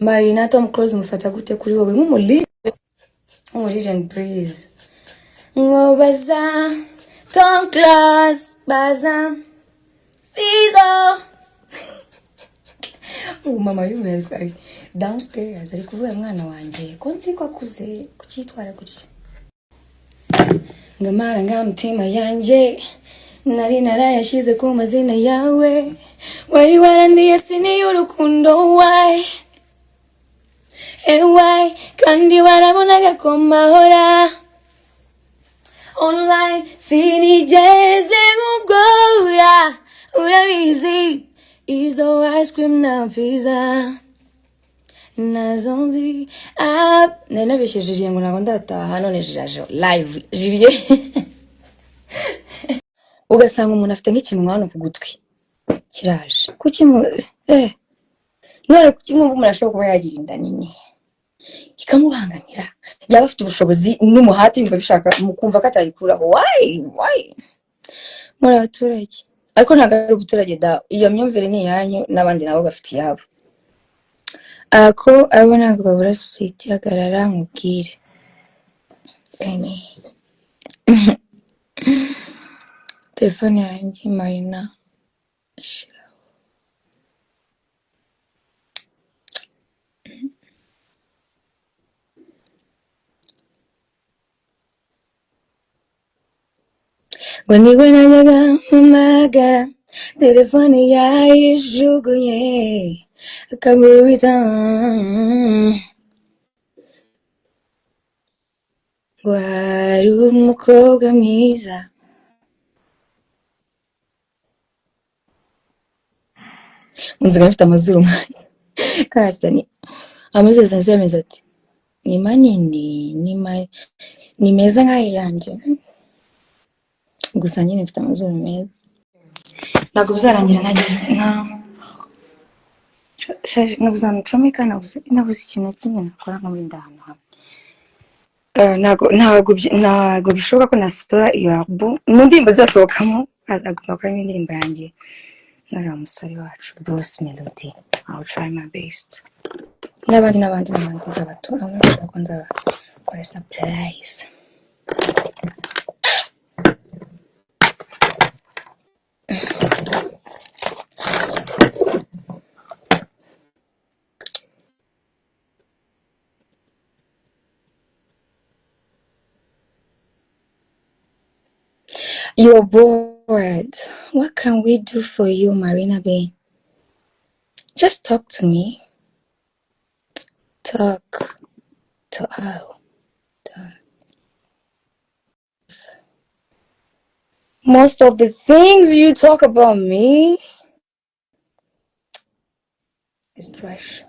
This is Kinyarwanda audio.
Marina Tom Cruise mufata gute kuri wowe nk'umuri and breeze ngobaza Tom Cruise baza Fido mama yumerwa downstairs ari kuvuga mwana wanje ko nzi ko akuze kucyitwara gutya ngamara ntamutima yanje nari narayashize ku mazina yawe wari warandiye sini y'urukundo why why kandi warabonaga ko mahora online sinigeze nkugora urabizi izo ice cream na pizza nazonzi nanabesheje ngo ntabwo ndataha none jiraje live jiriye ugasanga umuntu afite nk'ikintu hano ku gutwi kiraje kuki none kuki umuntu ashobora kuba yagira inda nini ikamubangamira yaba afite ubushobozi n'umuhati bimva bishaka mukumva ko atayikuraho why muri abaturage ariko ntabwo ari ubuturage da iyo myumvire ni iyanyu n'abandi nabo bafite iyabo ako abo ntabwo babura sweet hagarara nkubwire telefone yanjye Marina ngo niwe najyaga mpamagara telefone yayijugunye akamubita ngo hari umukobwa mwiza unziga afite amazuru kasani amazuru sanse ameze ati ni manini ni meza nk'ayo yanjye gusa nyine mfite amazuru meza ntabwo bizarangira nabuze amucomeka nabuze ikintu kimwe nakora nkamurinda ahantu hamwe ntabwo bishoboka ko nasura iyo album mu ndirimbo zasohokamo agomba kuba indirimbo yanjye nariya musore wacu Bruce Melody I'll try my best n'abandi nzabatura nshaka ko nzabakora surprise. You're bored. What can we do for you, Marina Bay? Just talk to me. Talk. Most of the things you talk about me is trash.